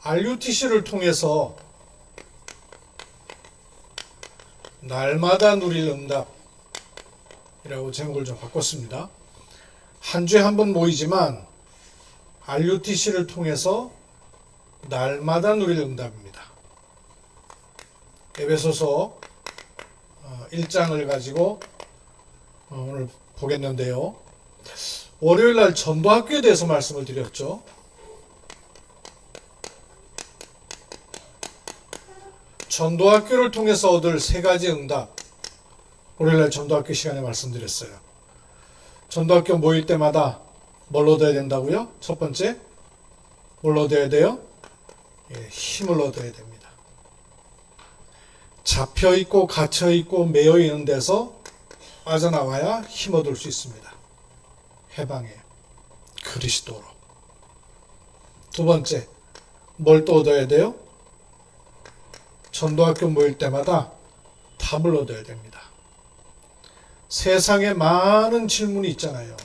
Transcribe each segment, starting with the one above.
RUTC를 통해서 날마다 누릴 응답이라고 제목을 좀 바꿨습니다. 한 주에 한 번 모이지만 RUTC를 통해서 날마다 누릴 응답입니다. 에베소서 1장을 가지고 오늘 보겠는데요. 월요일날 전도학교에 대해서 말씀을 드렸죠. 전도학교를 통해서 얻을 세 가지 응답, 월요일날 전도학교 시간에 말씀드렸어요. 전도학교 모일 때마다 뭘 얻어야 된다고요? 첫 번째, 뭘 얻어야 돼요? 힘을 얻어야 됩니다. 잡혀있고 갇혀있고 매여있는 데서 빠져나와야 힘 얻을 수 있습니다. 해방해 그리스도로. 두 번째, 뭘 또 얻어야 돼요? 전도학교 모일 때마다 답을 얻어야 됩니다. 세상에 많은 질문이 있잖아요.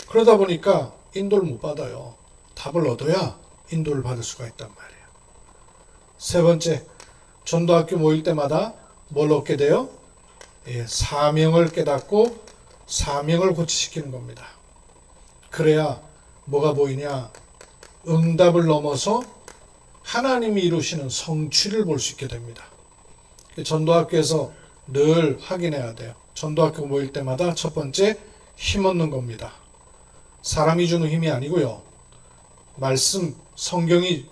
그러다 보니까 인도를 못 받아요. 답을 얻어야 인도를 받을 수가 있단 말이에요. 세 번째, 전도학교 모일 때마다 뭘 얻게 돼요? 사명을 깨닫고 사명을 고치시키는 겁니다. 그래야 뭐가 보이냐? 응답을 넘어서 하나님이 이루시는 성취를 볼 수 있게 됩니다. 전도학교에서 늘 확인해야 돼요. 전도학교 모일 때마다 첫 번째, 힘 얻는 겁니다. 사람이 주는 힘이 아니고요. 말씀, 성경이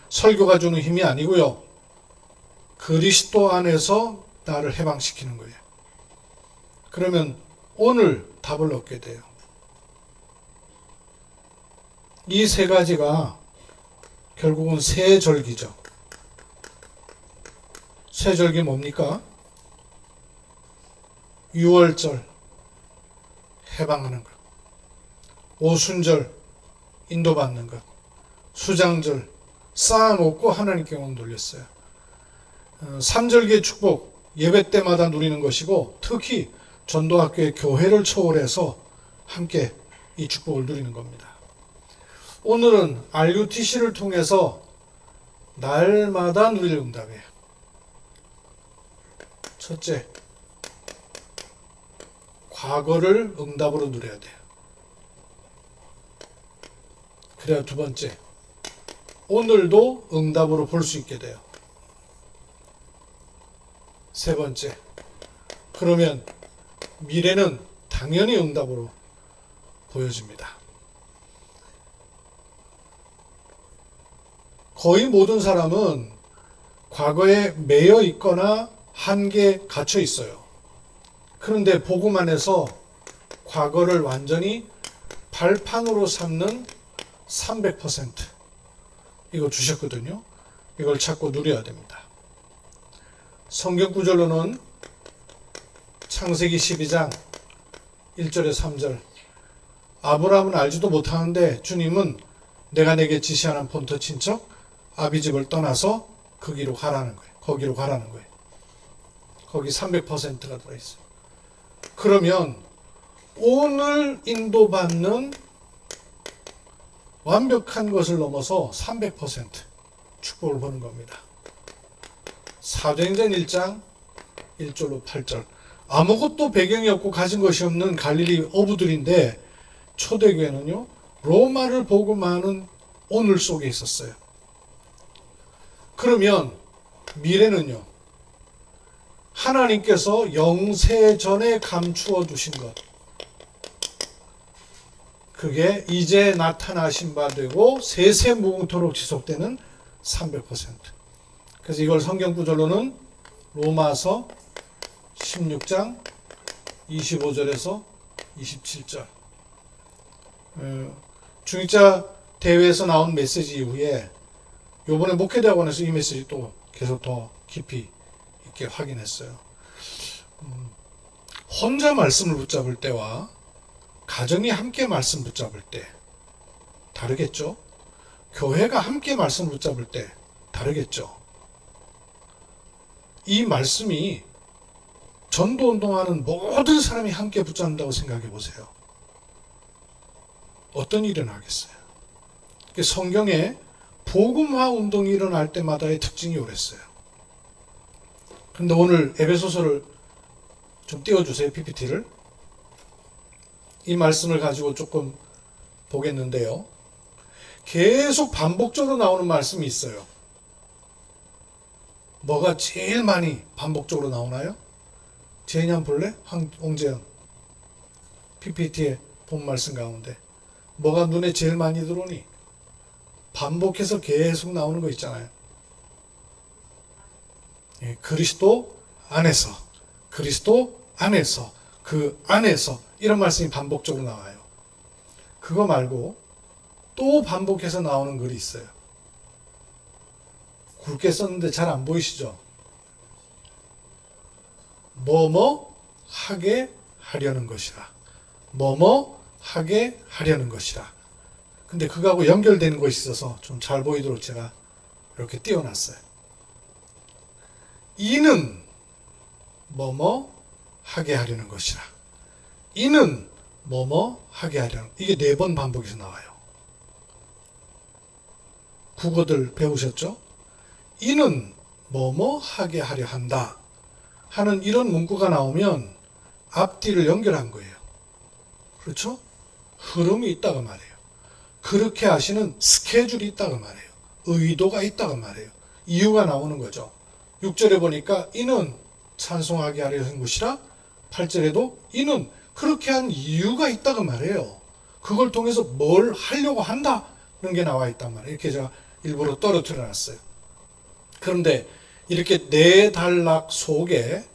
설교가 주는 힘이 아니고요. 그리스도 안에서 나를 해방시키는 거예요. 그러면 오늘 답을 얻게 돼요. 이 세 가지가 결국은 세 절기죠. 세 절기 뭡니까? 유월절, 해방하는 것. 오순절, 인도받는 것. 수장절, 쌓아놓고 하나님께 온 돌렸어요. 삼절기의 축복, 예배 때마다 누리는 것이고, 특히 전도학교의 교회를 초월해서 함께 이 축복을 누리는 겁니다. 오늘은 RUTC를 통해서 날마다 누릴 응답이에요. 첫째, 과거를 응답으로 누려야 돼요. 그래야 두 번째, 오늘도 응답으로 볼 수 있게 돼요. 세 번째, 그러면 미래는 당연히 응답으로 보여집니다. 거의 모든 사람은 과거에 매여 있거나 한계에 갇혀 있어요. 그런데 복음 안에서 과거를 완전히 발판으로 삼는 300% 이거 주셨거든요. 이걸 찾고 누려야 됩니다. 성경 구절로는 창세기 12장 1절에 3절, 아브라함은 알지도 못하는데 주님은 내가 내게 지시하는 본토 친척 아비집을 떠나서 거기로 가라는 거예요. 거기 300%가 들어있어요. 그러면 오늘 인도받는 완벽한 것을 넘어서 300% 축복을 보는 겁니다. 사도행전 1장 1절로 8절, 아무것도 배경이 없고 가진 것이 없는 갈릴리 어부들인데 초대교회는요, 로마를 복음하는 오늘 속에 있었어요. 그러면 미래는요, 하나님께서 영세 전에 감추어 두신 것, 그게 이제 나타나신 바 되고 세세무궁토록 지속되는 300%. 그래서 이걸 성경 구절로는 로마서 16장 25절에서 27절, 중직자 대회에서 나온 메시지 이후에 요번에 목회대학원에서 이 메시지 또 계속 더 깊이 있게 확인했어요. 혼자 말씀을 붙잡을 때와 가정이 함께 말씀 붙잡을 때 다르겠죠? 교회가 함께 말씀 붙잡을 때 다르겠죠? 이 말씀이 전도 운동하는 모든 사람이 함께 붙잡는다고 생각해 보세요. 어떤 일이 나겠어요? 성경에 복음화 운동이 일어날 때마다의 특징이 그랬어요. 근데 오늘 에베소서를 좀 띄워주세요. PPT를. 이 말씀을 가지고 조금 보겠는데요. 계속 반복적으로 나오는 말씀이 있어요. 뭐가 제일 많이 반복적으로 나오나요? 제인이 한번 볼래? 홍재현. PPT에 본 말씀 가운데 뭐가 눈에 제일 많이 들어오니? 반복해서 계속 나오는 거 있잖아요. 예, 그리스도 안에서, 그리스도 안에서, 그 안에서 이런 말씀이 반복적으로 나와요. 그거 말고 또 반복해서 나오는 글이 있어요. 굵게 썼는데 잘 안 보이시죠? 뭐뭐 하게 하려는 것이라. 뭐뭐 하게 하려는 것이라. 근데 그거하고 연결되는 것이 있어서 좀 잘 보이도록 제가 이렇게 띄워놨어요. 이는 뭐뭐 하게 하려는 것이라. 이는 뭐뭐 하게 하려는. 이게 4번 반복해서 나와요. 국어들 배우셨죠? 이는 뭐뭐 하게 하려 한다 하는 이런 문구가 나오면 앞뒤를 연결한 거예요. 그렇죠? 흐름이 있다고 말해요. 그렇게 하시는 스케줄이 있다고 말해요. 의도가 있다고 말해요. 이유가 나오는 거죠. 6절에 보니까 이는 찬송하게 하려는 것이라, 8절에도 이는 그렇게 한 이유가 있다고 말해요. 그걸 통해서 뭘 하려고 한다는 게 나와 있단 말이에요. 이렇게 제가 일부러 떨어뜨려 놨어요. 그런데 이렇게 4단락 속에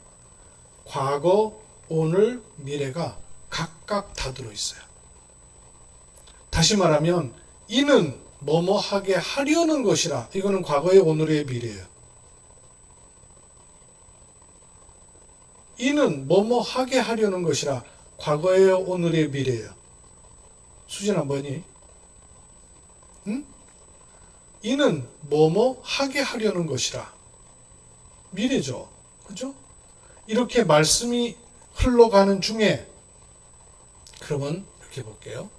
과거, 오늘, 미래가 각각 다 들어있어요. 다시 말하면 이는 뭐뭐 하게 하려는 것이라. 이거는 과거의, 오늘의, 미래예요. 이는 뭐뭐 하게 하려는 것이라. 과거의, 오늘의, 미래예요. 수진아 뭐니? 응? 이는 뭐뭐 하게 하려는 것이라. 미래죠. 그죠? 이렇게 말씀이 흘러가는 중에, 그러면 이렇게 볼게요.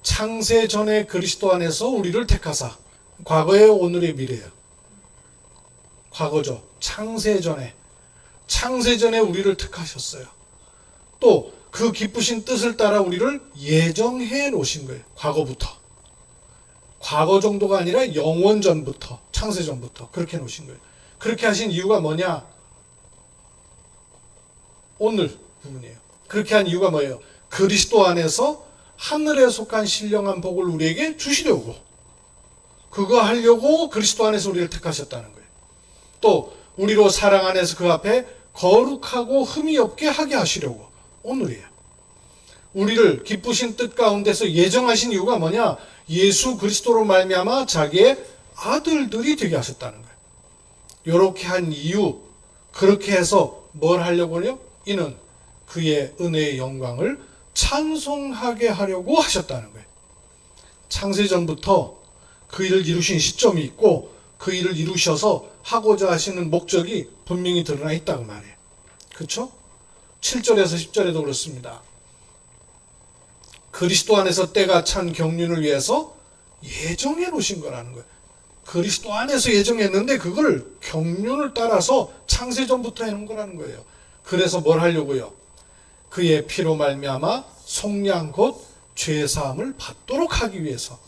창세 전에 그리스도 안에서 우리를 택하사. 과거의, 오늘의, 미래예요. 과거죠. 창세 전에. 창세 전에 우리를 택하셨어요. 또 그 기쁘신 뜻을 따라 우리를 예정해 놓으신 거예요. 과거부터. 과거 정도가 아니라 영원 전부터, 창세 전부터 그렇게 놓으신 거예요. 그렇게 하신 이유가 뭐냐? 오늘 부분이에요. 그렇게 한 이유가 뭐예요? 그리스도 안에서 하늘에 속한 신령한 복을 우리에게 주시려고. 그거 하려고 그리스도 안에서 우리를 택하셨다는 거예요. 또 우리로 사랑 안에서 그 앞에 거룩하고 흠이 없게 하게 하시려고. 오늘이에요. 우리를 기쁘신 뜻 가운데서 예정하신 이유가 뭐냐? 예수 그리스도로 말미암아 자기의 아들들이 되게 하셨다는 거예요. 이렇게 한 이유, 그렇게 해서 뭘 하려고요? 이는 그의 은혜의 영광을 찬송하게 하려고 하셨다는 거예요. 창세전부터 그 일을 이루신 시점이 있고 그 일을 이루셔서 하고자 하시는 목적이 분명히 드러나 있다고 말해요. 그렇죠? 7절에서 10절에도 그렇습니다. 그리스도 안에서 때가 찬 경륜을 위해서 예정해 놓으신 거라는 거예요. 그리스도 안에서 예정했는데 그걸 경륜을 따라서 창세전부터 해놓은 거라는 거예요. 그래서 뭘 하려고요? 그의 피로 말미암아 속량 곧 죄사함을 받도록 하기 위해서.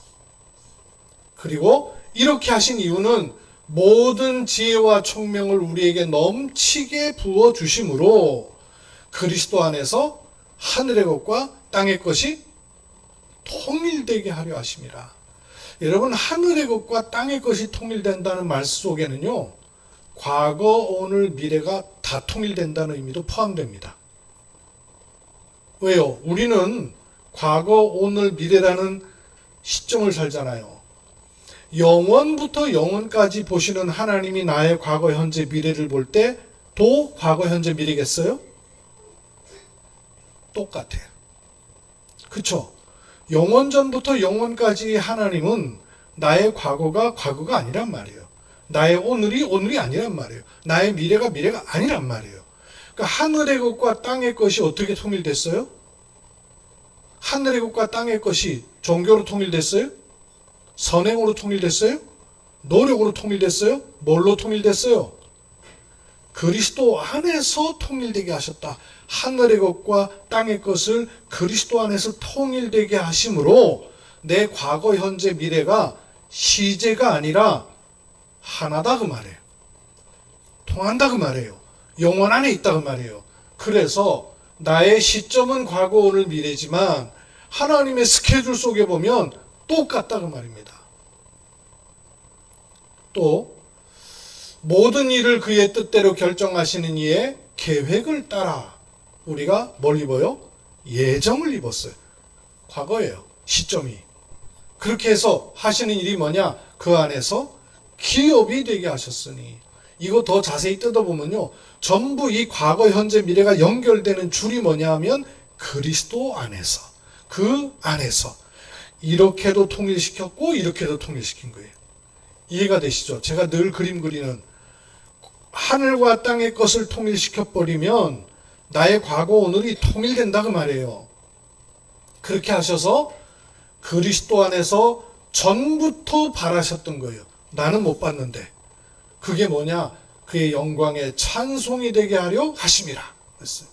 그리고 이렇게 하신 이유는 모든 지혜와 총명을 우리에게 넘치게 부어주심으로 그리스도 안에서 하늘의 것과 땅의 것이 통일되게 하려 하심이라. 여러분, 하늘의 것과 땅의 것이 통일된다는 말씀 속에는요, 과거, 오늘, 미래가 다 통일된다는 의미도 포함됩니다. 왜요? 우리는 과거, 오늘, 미래라는 시점을 살잖아요. 영원부터 영원까지 보시는 하나님이 나의 과거, 현재, 미래를 볼 때도 과거, 현재, 미래겠어요? 똑같아요. 그쵸? 영원전부터 영원까지 하나님은 나의 과거가 과거가 아니란 말이에요. 나의 오늘이 오늘이 아니란 말이에요. 나의 미래가 미래가 아니란 말이에요. 그러니까 하늘의 것과 땅의 것이 어떻게 통일됐어요? 하늘의 것과 땅의 것이 종교로 통일됐어요? 선행으로 통일됐어요? 노력으로 통일됐어요? 뭘로 통일됐어요? 그리스도 안에서 통일되게 하셨다. 하늘의 것과 땅의 것을 그리스도 안에서 통일되게 하심으로 내 과거, 현재, 미래가 시제가 아니라 하나다 그 말이에요. 통한다 그 말이에요. 영원 안에 있다 그 말이에요. 그래서 나의 시점은 과거, 오늘, 미래지만 하나님의 스케줄 속에 보면 똑같다 그 말입니다. 또 모든 일을 그의 뜻대로 결정하시는 이의 계획을 따라 우리가 뭘 입어요? 예정을 입었어요. 과거예요. 시점이. 그렇게 해서 하시는 일이 뭐냐? 그 안에서 기업이 되게 하셨으니. 이거 더 자세히 뜯어보면요. 전부 이 과거, 현재, 미래가 연결되는 줄이 뭐냐 하면 그리스도 안에서. 그 안에서. 이렇게도 통일시켰고 이렇게도 통일시킨 거예요. 이해가 되시죠? 제가 늘 그림 그리는 하늘과 땅의 것을 통일시켜버리면 나의 과거, 오늘이 통일된다 그 말이에요. 그렇게 하셔서 그리스도 안에서 전부터 바라셨던 거예요. 나는 못 봤는데. 그게 뭐냐? 그의 영광의 찬송이 되게 하려 하심이라 했어요.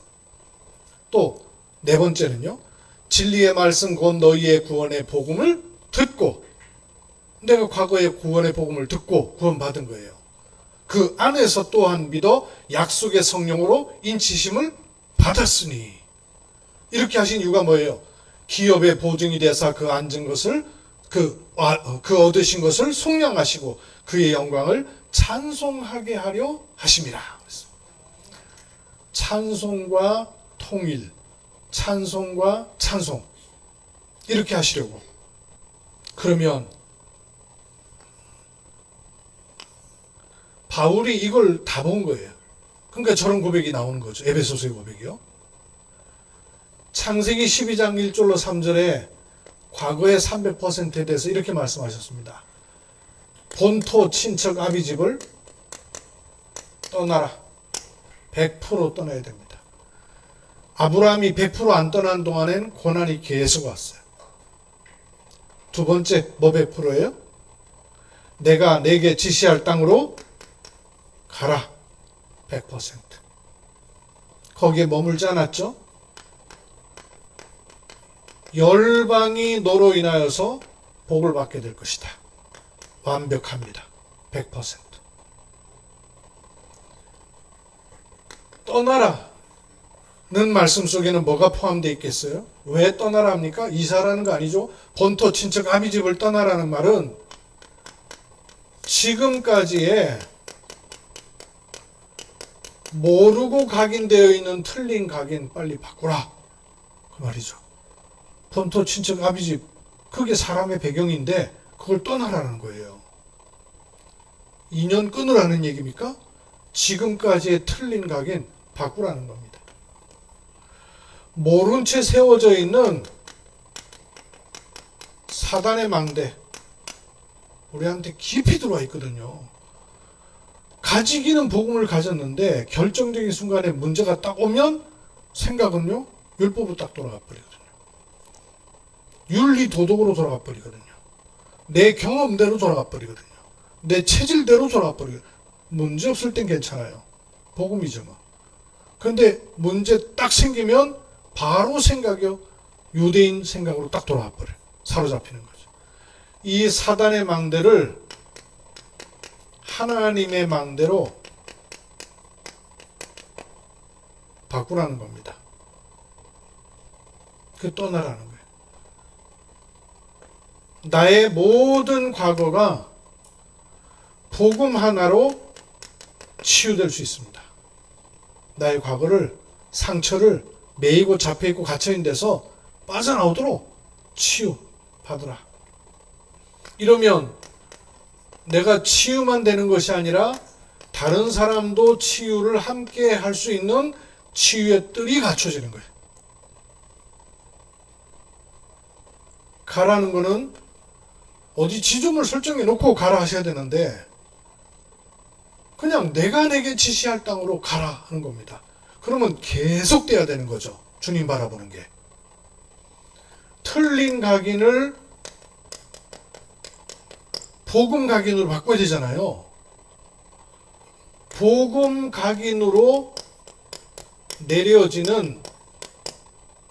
또 네 번째는요. 진리의 말씀 곧 너희의 구원의 복음을 듣고, 내가 과거의 구원의 복음을 듣고 구원받은 거예요. 그 안에서 또한 믿어 약속의 성령으로 인치심을 받았으니. 이렇게 하신 이유가 뭐예요? 기업의 보증이 되사 그 앉은 것을 그 얻으신 것을 속량하시고 그의 영광을 찬송하게 하려 하심이라. 찬송과 통일, 찬송과 찬송, 이렇게 하시려고. 그러면 바울이 이걸 다 본 거예요. 그러니까 저런 고백이 나오는 거죠. 에베소서의 고백이요. 창세기 12장 1절로 3절에 과거의 300%에 대해서 이렇게 말씀하셨습니다. 본토 친척 아비집을 떠나라. 100% 떠나야 됩니다. 아브라함이 100% 안 떠난 동안엔 고난이 계속 왔어요. 두 번째, 뭐 100%예요? 내가 내게 지시할 땅으로 가라. 100%. 거기에 머물지 않았죠? 열방이 너로 인하여서 복을 받게 될 것이다. 완벽합니다. 100%. 떠나라는 말씀 속에는 뭐가 포함되어 있겠어요? 왜 떠나라 합니까? 이사라는 거 아니죠? 본토 친척 아비집을 떠나라는 말은 지금까지의 모르고 각인되어 있는 틀린 각인 빨리 바꾸라 그 말이죠. 본토 친척 아비집, 그게 사람의 배경인데 그걸 떠나라는 거예요. 인연 끊으라는 얘기입니까? 지금까지의 틀린 각인 바꾸라는 겁니다. 모른 채 세워져 있는 사단의 망대, 우리한테 깊이 들어와 있거든요. 가지기는 복음을 가졌는데 결정적인 순간에 문제가 딱 오면 생각은요, 율법으로 딱 돌아가 버리거든요. 윤리 도덕으로 돌아가 버리거든요. 내 경험대로 돌아가 버리거든요. 내 체질대로 돌아가 버리거든요. 문제 없을 땐 괜찮아요. 복음이죠 뭐. 그런데 문제 딱 생기면 바로 생각이요, 유대인 생각으로 딱 돌아가 버려요. 사로잡히는 거죠. 이 사단의 망대를 하나님의 망대로 바꾸라는 겁니다. 그 떠나라는 거예요. 나의 모든 과거가 복음 하나로 치유될 수 있습니다. 나의 과거를, 상처를 매이고 잡혀있고 갇혀있는 데서 빠져나오도록 치유받으라. 이러면 내가 치유만 되는 것이 아니라 다른 사람도 치유를 함께 할 수 있는 치유의 뜰이 갖춰지는 거예요. 가라는 거는 어디 지점을 설정해 놓고 가라 하셔야 되는데 그냥 내가 내게 지시할 땅으로 가라 하는 겁니다. 그러면 계속돼야 되는 거죠. 주님 바라보는 게. 틀린 각인을 복음 각인으로 바꿔야 되잖아요. 복음 각인으로 내려지는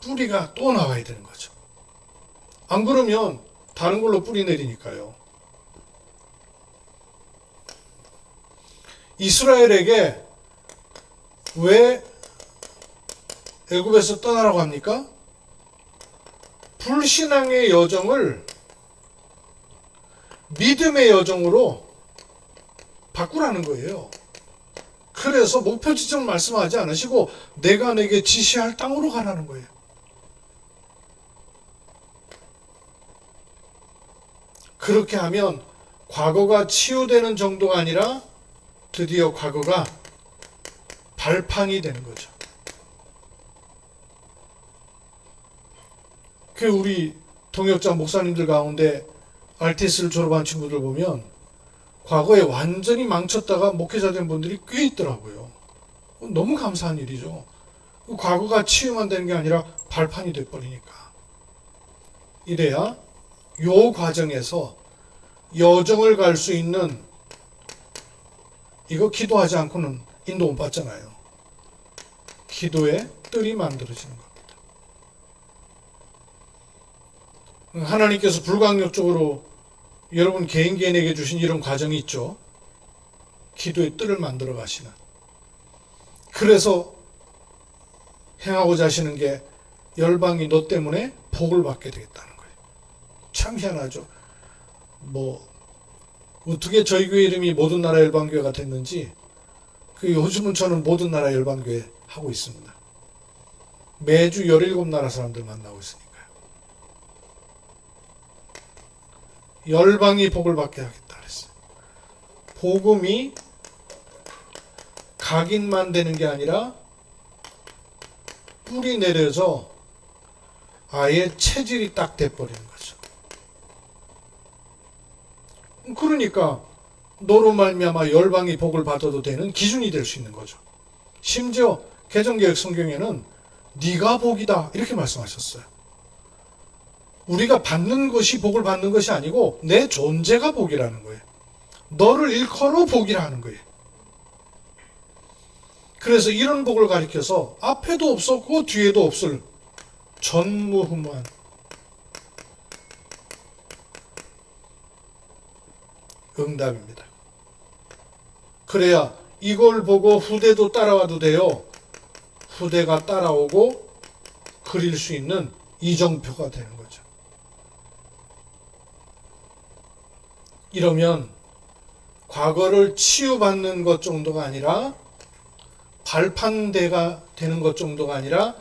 뿌리가 또 나와야 되는 거죠. 안 그러면 다른 걸로 뿌리 내리니까요. 이스라엘에게 왜 애굽에서 떠나라고 합니까? 불신앙의 여정을 믿음의 여정으로 바꾸라는 거예요. 그래서 목표 지점을 말씀하지 않으시고 내가 내게 지시할 땅으로 가라는 거예요. 그렇게 하면 과거가 치유되는 정도가 아니라 드디어 과거가 발판이 되는 거죠. 그 우리 동역자 목사님들 가운데 RTS를 졸업한 친구들 보면 과거에 완전히 망쳤다가 목회자 된 분들이 꽤 있더라고요. 너무 감사한 일이죠. 과거가 치유만 되는 게 아니라 발판이 돼버리니까. 이래야 요 과정에서 여정을 갈 수 있는, 이거 기도하지 않고는 인도 못 받잖아요. 기도의 뜰이 만들어지는 겁니다. 하나님께서 불강력적으로 여러분 개인에게 주신 이런 과정이 있죠. 기도의 뜰을 만들어 가시는. 그래서 행하고자 하시는 게 열방이 너 때문에 복을 받게 되겠다는 거예요. 참 희한하죠. 어떻게 저희 교회 이름이 모든 나라 열방교회가 됐는지, 요즘은 저는 모든 나라 열방교회 하고 있습니다. 매주 17나라 사람들 만나고 있으니까요. 열방이 복을 받게 하겠다 그랬어요. 복음이 각인만 되는 게 아니라 뿌리 내려서 아예 체질이 딱 돼버리는 거죠. 그러니까 너로 말미암아 열방이 복을 받아도 되는 기준이 될 수 있는 거죠. 심지어 개정개혁 성경에는 네가 복이다 이렇게 말씀하셨어요. 우리가 받는 것이 복을 받는 것이 아니고 내 존재가 복이라는 거예요. 너를 일컬어 복이라는 거예요. 그래서 이런 복을 가리켜서 앞에도 없었고 뒤에도 없을 전무후무한 응답입니다. 그래야 이걸 보고 후대도 따라와도 돼요. 후대가 따라오고 그릴 수 있는 이정표가 되는 거죠. 이러면 과거를 치유받는 것 정도가 아니라 발판대가 되는 것 정도가 아니라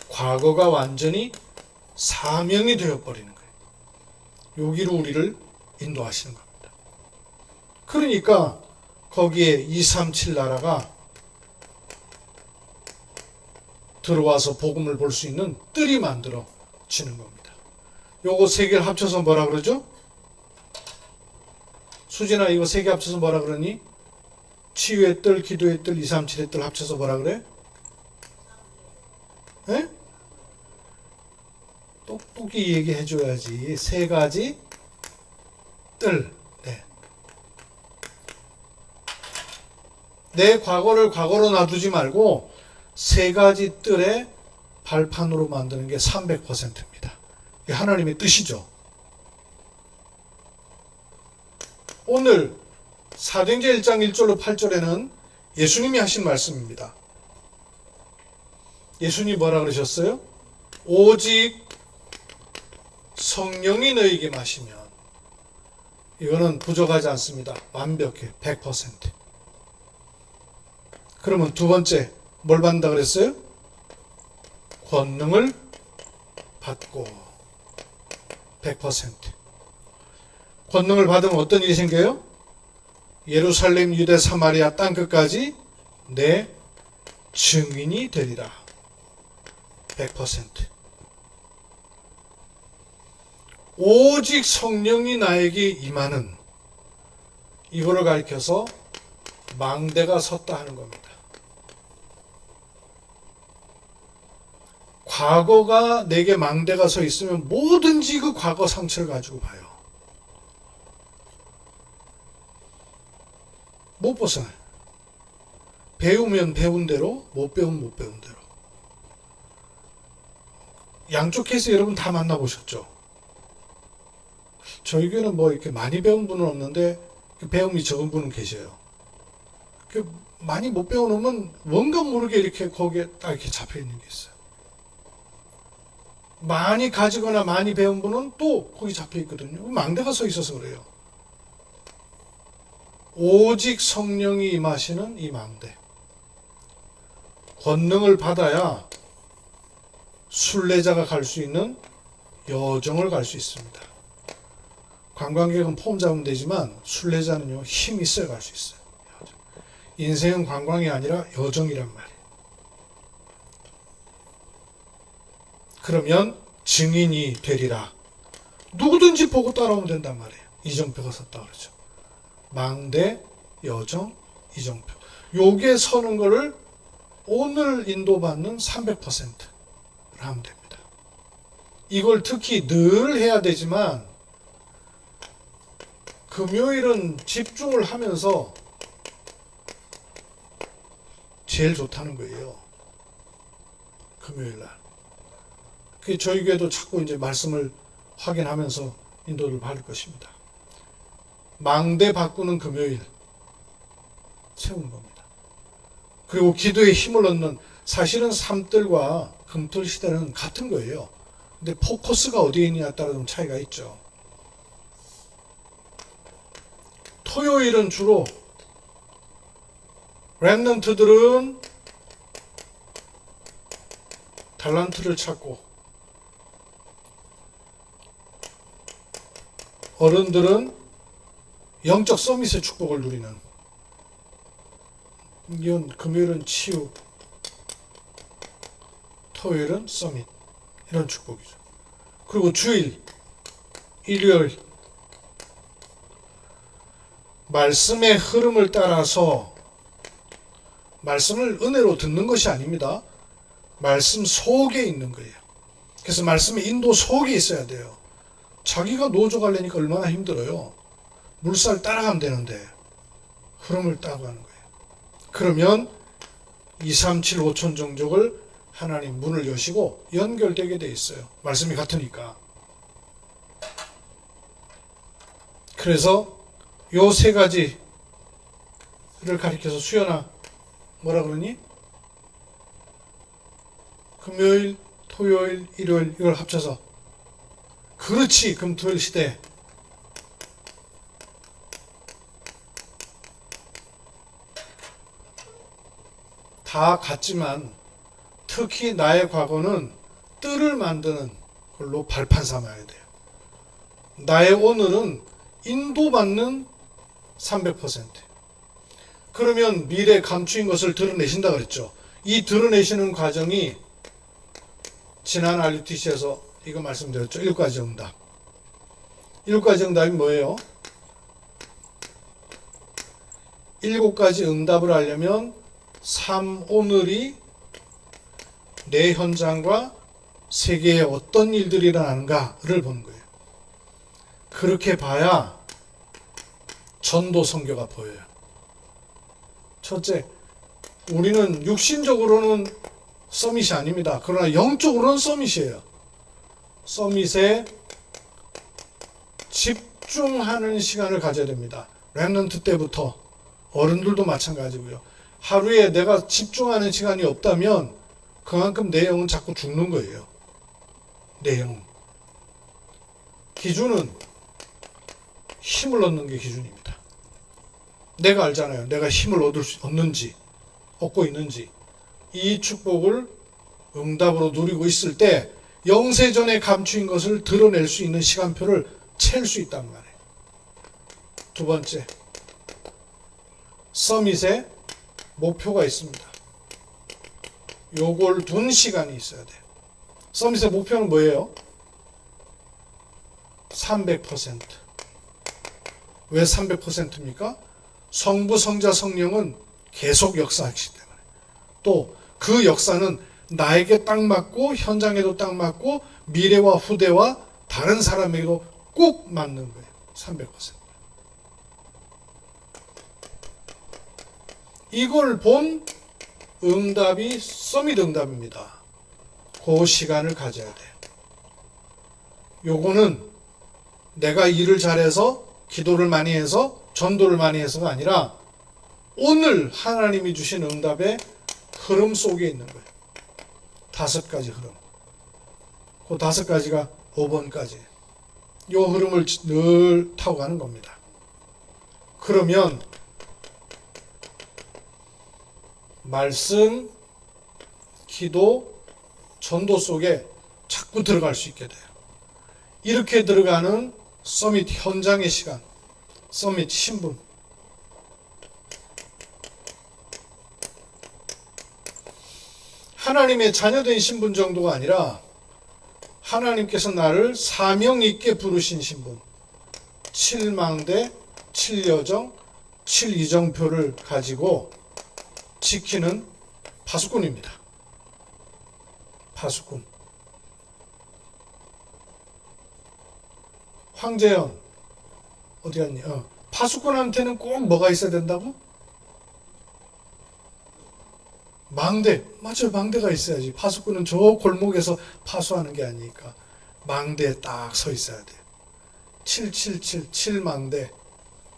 과거가 완전히 사명이 되어버리는 거예요. 여기로 우리를 인도하시는 겁니다. 그러니까 거기에 237 나라가 들어와서 복음을 볼 수 있는 뜰이 만들어지는 겁니다. 요거 세 개를 합쳐서 뭐라 그러죠? 수진아, 이거 세 개 합쳐서 뭐라 그러니? 치유의 뜰, 기도의 뜰, 237의 뜰 합쳐서 뭐라 그래? 에? 똑똑히 얘기해 줘야지. 세 가지 뜰. 네. 내 과거를 과거로 놔두지 말고 세 가지 뜰의 발판으로 만드는 게 300%입니다. 이게 하나님의 뜻이죠. 오늘 사도행전 1장 1절로 8절에는 예수님이 하신 말씀입니다. 예수님이 뭐라 그러셨어요? 오직 성령이 너에게 마시면, 이거는 부족하지 않습니다. 완벽해. 100%. 그러면 두 번째 뭘 받는다 그랬어요? 권능을 받고 100%. 권능을 받으면 어떤 일이 생겨요? 예루살렘, 유대, 사마리아 땅끝까지 내 증인이 되리라. 100%. 오직 성령이 나에게 임하는, 이거를 가리켜서 망대가 섰다 하는 겁니다. 과거가 내게 망대가 서 있으면 뭐든지 그 과거 상처를 가지고 봐요. 못 벗어나요. 배우면 배운 대로, 못 배우면 못 배운 대로. 양쪽 케이스 여러분 다 만나보셨죠? 저희 교회는 뭐 이렇게 많이 배운 분은 없는데 배움이 적은 분은 계셔요. 많이 못 배워놓으면 뭔가 모르게 이렇게 거기에 딱 이렇게 잡혀 있는 게 있어요. 많이 가지거나 많이 배운 분은 또 거기 잡혀 있거든요. 망대가 서 있어서 그래요. 오직 성령이 임하시는 이 망대. 권능을 받아야 순례자가 갈 수 있는 여정을 갈 수 있습니다. 관광객은 폼 잡으면 되지만 순례자는요 힘이 있어야 갈 수 있어요. 인생은 관광이 아니라 여정이란 말이에요. 그러면 증인이 되리라. 누구든지 보고 따라오면 된단 말이에요. 이정표가 섰다 그러죠. 망대, 여정, 이정표. 요게 서는 거를 오늘 인도받는 300%를 하면 됩니다. 이걸 특히 늘 해야 되지만 금요일은 집중을 하면서 제일 좋다는 거예요. 금요일 날. 저희 교회도 자꾸 이제 말씀을 확인하면서 인도를 받을 것입니다. 망대 바꾸는 금요일 세운 겁니다. 그리고 기도에 힘을 얻는 사실은 삼뜰과 금틀 시대는 같은 거예요. 근데 포커스가 어디에 있느냐에 따라 좀 차이가 있죠. 토요일은 주로 렘넌트들은 달란트를 찾고 어른들은 영적 서밋의 축복을 누리는, 이건 금요일은 치유, 토요일은 서밋, 이런 축복이죠. 그리고 주일, 일요일 말씀의 흐름을 따라서 말씀을 은혜로 듣는 것이 아닙니다. 말씀 속에 있는 거예요. 그래서 말씀의 인도 속에 있어야 돼요. 자기가 노조 가려니까 얼마나 힘들어요. 물살 따라가면 되는데 흐름을 따고 가는 거예요. 그러면 2, 3, 7, 5천 종족을 하나님 문을 여시고 연결되게 돼 있어요. 말씀이 같으니까. 그래서 요 세 가지를 가리켜서 수연아 뭐라 그러니? 금요일, 토요일, 일요일 이걸 합쳐서 그렇지 금토일 시대 다 같지만 특히 나의 과거는 뜰을 만드는 걸로 발판 삼아야 돼요. 나의 오늘은 인도받는 300%. 그러면 미래 감추인 것을 드러내신다 그랬죠. 이 드러내시는 과정이 지난 RUTC에서 이거 말씀드렸죠. 7가지 응답. 7가지 응답이 뭐예요? 7가지 응답을 하려면 삶 오늘이 내 현장과 세계에 어떤 일들이 일어나는가를 보는 거예요. 그렇게 봐야 전도 선교가 보여요. 첫째, 우리는 육신적으로는 서밋이 아닙니다. 그러나 영적으로는 서밋이에요. 서밋에 집중하는 시간을 가져야 됩니다. 렘넌트 때부터 어른들도 마찬가지고요. 하루에 내가 집중하는 시간이 없다면 그만큼 내 영은 자꾸 죽는 거예요. 내 영. 기준은 힘을 얻는 게 기준입니다. 내가 알잖아요. 내가 힘을 얻는지 얻고 있는지. 이 축복을 응답으로 누리고 있을 때 영세전에 감추인 것을 드러낼 수 있는 시간표를 챌 수 있단 말이에요. 두 번째, 서밋에 목표가 있습니다. 요걸 둔 시간이 있어야 돼요. 서밋의 목표는 뭐예요? 300%. 왜 300%입니까? 성부, 성자, 성령은 계속 역사하시기 때문에. 또 그 역사는 나에게 딱 맞고 현장에도 딱 맞고 미래와 후대와 다른 사람에게도 꼭 맞는 거예요. 300%. 이걸 본 응답이 서밋 응답입니다. 그 시간을 가져야 돼. 요거는 내가 일을 잘해서 기도를 많이 해서 전도를 많이 해서가 아니라 오늘 하나님이 주신 응답의 흐름 속에 있는 거예요. 5가지 흐름. 그 5가지가 5번까지. 요 흐름을 늘 타고 가는 겁니다. 그러면 말씀, 기도, 전도 속에 자꾸 들어갈 수 있게 돼요. 이렇게 들어가는 서밋 현장의 시간, 서밋 신분. 하나님의 자녀된 신분 정도가 아니라 하나님께서 나를 사명 있게 부르신 신분. 7망대, 7여정, 7이정표를 가지고 지키는 파수꾼입니다. 파수꾼. 황재현 어디 갔니? 파수꾼한테는 꼭 뭐가 있어야 된다고? 망대. 맞아요. 망대가 있어야지. 파수꾼은 저 골목에서 파수하는 게 아니니까 망대에 딱 서 있어야 돼요. 777 7망대.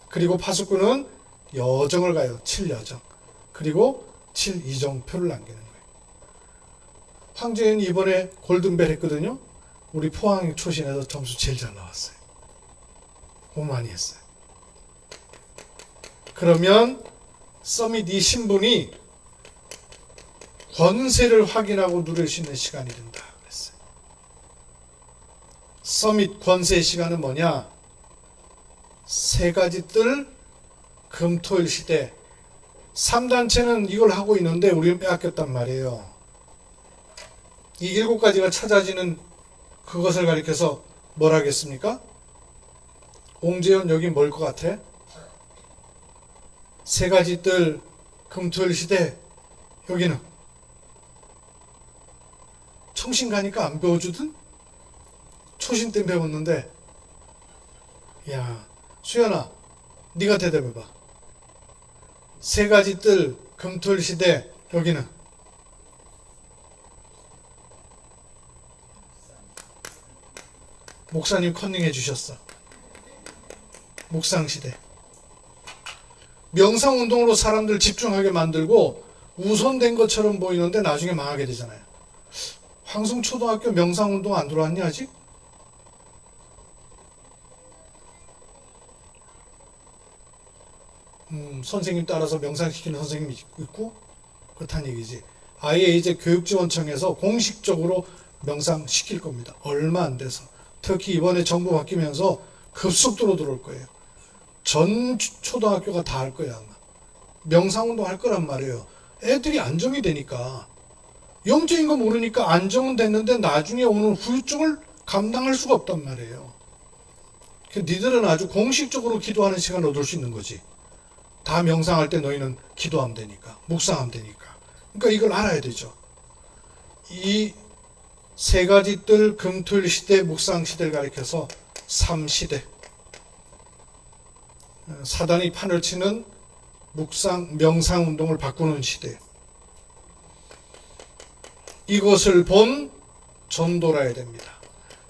그리고 파수꾼은 여정을 가요. 7여정. 그리고 7이정표를 남기는 거예요. 황재현이 이번에 골든벨 했거든요. 우리 포항 초신에서 점수 제일 잘 나왔어요. 공부 많이 했어요. 그러면 서밋 이 신분이 권세를 확인하고 누릴 수 있는 시간이 된다 그랬어요. 서밋 권세 시간은 뭐냐? 3가지 뜰 금토일 시대. 3단체는 이걸 하고 있는데 우리는 빼앗겼단 말이에요. 이 7가지가 찾아지는 그것을 가리켜서 뭘 하겠습니까? 옹재현 여기 뭘 것 같아? 3가지 뜰 금토일 시대. 여기는 청신 가니까 안 배워주든? 초신 때 배웠는데. 야, 수연아 네가 대답해봐. 3가지 뜰 금토일 시대. 여기는 목사님 컨닝해 주셨어. 묵상시대. 명상운동으로 사람들 집중하게 만들고 우선된 것처럼 보이는데 나중에 망하게 되잖아요. 황성초등학교 명상운동 안 들어왔니 아직? 선생님 따라서 명상시키는 선생님이 있고 그렇다는 얘기지. 아예 이제 교육지원청에서 공식적으로 명상시킬 겁니다. 얼마 안 돼서. 특히 이번에 정부 바뀌면서 급속도로 들어올 거예요. 전 초등학교가 다 할 거예요 아마. 명상운동 할 거란 말이에요. 애들이 안정이 되니까. 영적인 거 모르니까 안정은 됐는데 나중에 오는 후유증을 감당할 수가 없단 말이에요. 니들은 아주 공식적으로 기도하는 시간을 얻을 수 있는 거지. 다 명상할 때 너희는 기도하면 되니까. 묵상하면 되니까. 그러니까 이걸 알아야 되죠. 이 3가지 뜰 금토일 시대 묵상 시대를 가리켜서 3시대. 사단이 판을 치는 묵상 명상 운동을 바꾸는 시대. 이것을 본 전도라 해야 됩니다.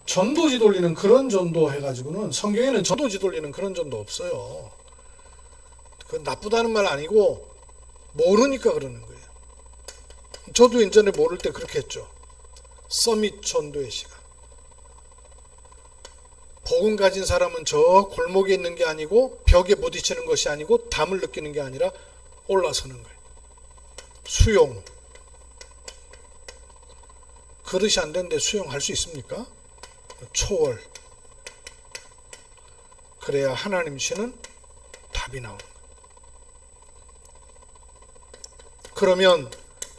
전도지 돌리는 그런 전도 해가지고는 성경에는 전도지 돌리는 그런 전도 없어요. 그건 나쁘다는 말 아니고 모르니까 그러는 거예요. 저도 예전에 모를 때 그렇게 했죠. 서밋 전도의 시간. 복음 가진 사람은 저 골목에 있는 게 아니고 벽에 부딪히는 것이 아니고 담을 느끼는 게 아니라 올라서는 거예요. 수용. 그릇이 안 되는데 수용할 수 있습니까? 초월. 그래야 하나님 주시는 답이 나오는 거예요. 그러면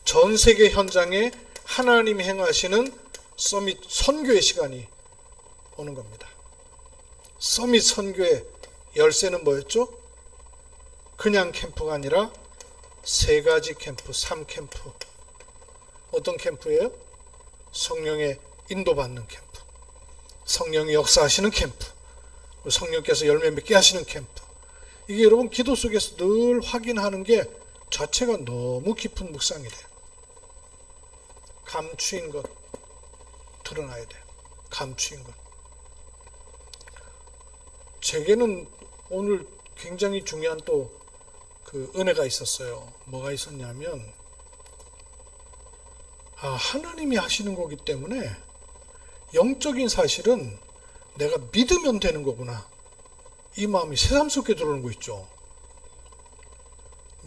전 세계 현장에 하나님이 행하시는 서밋 선교의 시간이 오는 겁니다. 서밋 선교의 열쇠는 뭐였죠? 그냥 캠프가 아니라 3가지 캠프, 3캠프. 어떤 캠프예요? 성령의 인도받는 캠프, 성령이 역사하시는 캠프, 성령께서 열매 맺게 하시는 캠프. 이게 여러분 기도 속에서 늘 확인하는 게 자체가 너무 깊은 묵상이 돼요. 감추인 것 드러나야 돼요. 감추인 것. 제게는 오늘 굉장히 중요한 또 그 은혜가 있었어요. 뭐가 있었냐면, 하나님이 하시는 거기 때문에 영적인 사실은 내가 믿으면 되는 거구나. 이 마음이 새삼스럽게 들어오는 거 있죠.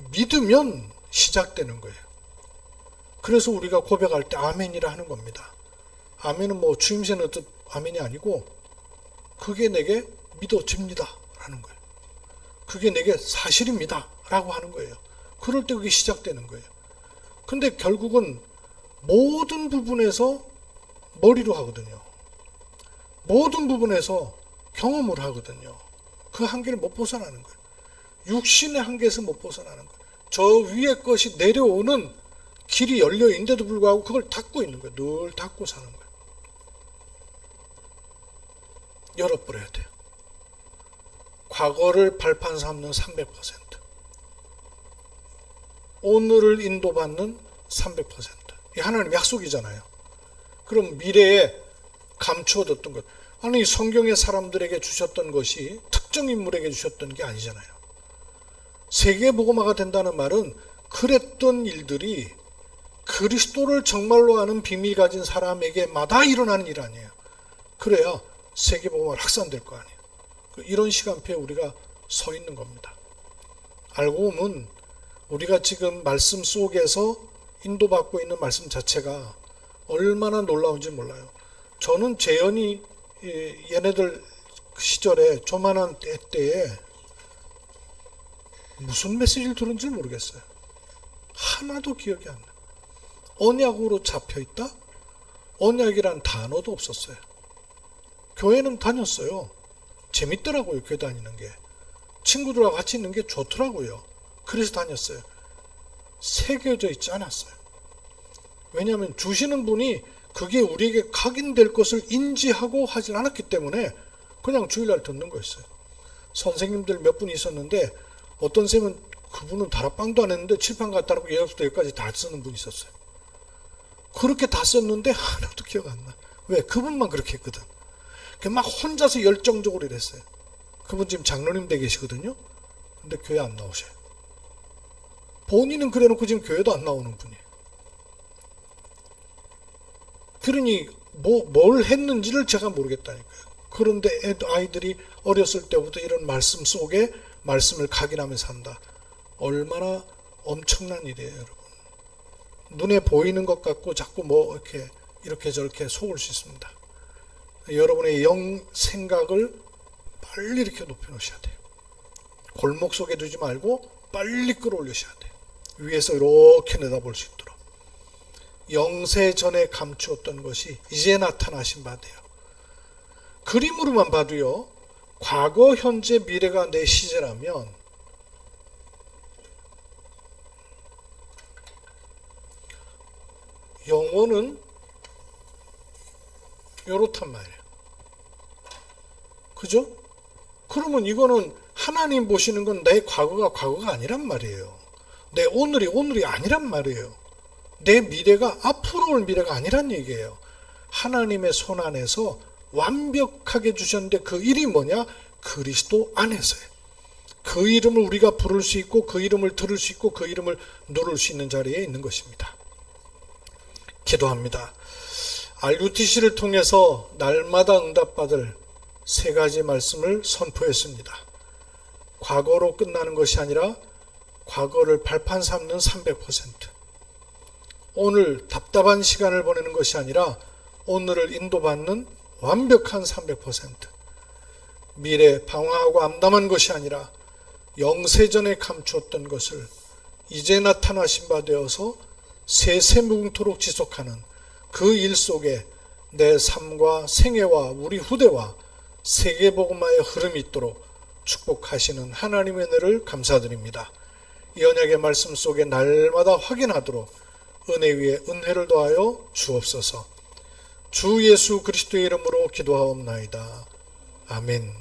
믿으면 시작되는 거예요. 그래서 우리가 고백할 때 아멘이라 하는 겁니다. 아멘은 뭐 주임새 넣듯 아멘이 아니고, 그게 내게 믿어집니다 라는 거예요. 그게 내게 사실입니다 라고 하는 거예요. 그럴 때 그게 시작되는 거예요. 근데 결국은 모든 부분에서 머리로 하거든요. 모든 부분에서 경험을 하거든요. 그 한계를 못 벗어나는 거예요. 육신의 한계에서 못 벗어나는 거예요. 저 위에 것이 내려오는 길이 열려 있는데도 불구하고 그걸 닫고 있는 거예요. 늘 닫고 사는 거예요. 열어버려야 돼요. 과거를 발판 삼는 300%, 오늘을 인도받는 300%. 이 하나님의 약속이잖아요. 그럼 미래에 감추어뒀던 것, 아니 성경의 사람들에게 주셨던 것이 특정 인물에게 주셨던 게 아니잖아요. 세계복음화가 된다는 말은 그랬던 일들이 그리스도를 정말로 아는 비밀 가진 사람에게마다 일어나는 일 아니에요. 그래야 세계복음화가 확산될 거 아니에요. 이런 시간표에 우리가 서 있는 겁니다. 알고 보면 우리가 지금 말씀 속에서 인도받고 있는 말씀 자체가 얼마나 놀라운지 몰라요. 저는 재현이 얘네들 시절에 조만한 때에 무슨 메시지를 들은지 모르겠어요. 하나도 기억이 안 나요. 언약으로 잡혀있다? 언약이란 단어도 없었어요. 교회는 다녔어요. 재밌더라고요. 교회 다니는 게. 친구들하고 같이 있는 게 좋더라고요. 그래서 다녔어요. 새겨져 있지 않았어요. 왜냐하면 주시는 분이 그게 우리에게 각인될 것을 인지하고 하진 않았기 때문에 그냥 주일날 듣는 거였어요. 선생님들 몇 분 있었는데 어떤 쌤은 그분은 다락방도 안 했는데 칠판 갖다 놓고 예약부터 여기까지 다 쓰는 분이 있었어요. 그렇게 다 썼는데 하나도 기억 안 나. 왜? 그분만 그렇게 했거든. 막 혼자서 열정적으로 이랬어요. 그분 지금 장로님 돼 계시거든요. 근데 교회 안 나오셔요. 본인은 그래놓고 지금 교회도 안 나오는 분이에요. 그러니 뭘 했는지를 제가 모르겠다니까요. 그런데 아이들이 어렸을 때부터 이런 말씀 속에 말씀을 각인하면서 산다. 얼마나 엄청난 일이에요, 여러분. 눈에 보이는 것 같고 자꾸 뭐 이렇게 저렇게 속을 수 있습니다. 여러분의 영 생각을 빨리 이렇게 높여놓으셔야 돼요. 골목 속에 두지 말고 빨리 끌어올리셔야 돼요. 위에서 이렇게 내다볼 수 있도록. 영세 전에 감추었던 것이 이제 나타나신 바 돼요. 그림으로만 봐도요, 과거, 현재, 미래가 내 시제라면 영혼은 요렇단 말이에요. 그죠? 그러면 이거는 하나님 보시는 건 내 과거가 아니란 말이에요. 내 오늘이 아니란 말이에요. 내 미래가 앞으로 올 미래가 아니란 얘기예요. 하나님의 손 안에서 완벽하게 주셨는데 그 일이 뭐냐? 그리스도 안에서예요. 그 이름을 우리가 부를 수 있고 그 이름을 들을 수 있고 그 이름을 누를 수 있는 자리에 있는 것입니다. 기도합니다. RUTC를 통해서 날마다 응답받을 세 가지 말씀을 선포했습니다. 과거로 끝나는 것이 아니라 과거를 발판 삼는 300%, 오늘 답답한 시간을 보내는 것이 아니라 오늘을 인도받는 완벽한 300%, 미래 방황하고 암담한 것이 아니라 영세전에 감추었던 것을 이제 나타나신 바 되어서 세세무궁토록 지속하는 그 일 속에 내 삶과 생애와 우리 후대와 세계복음화의 흐름이 있도록 축복하시는 하나님의 은혜를 감사드립니다. 이 언약의 말씀 속에 날마다 확인하도록 은혜 위에 은혜를 더하여 주옵소서. 주 예수 그리스도의 이름으로 기도하옵나이다. 아멘.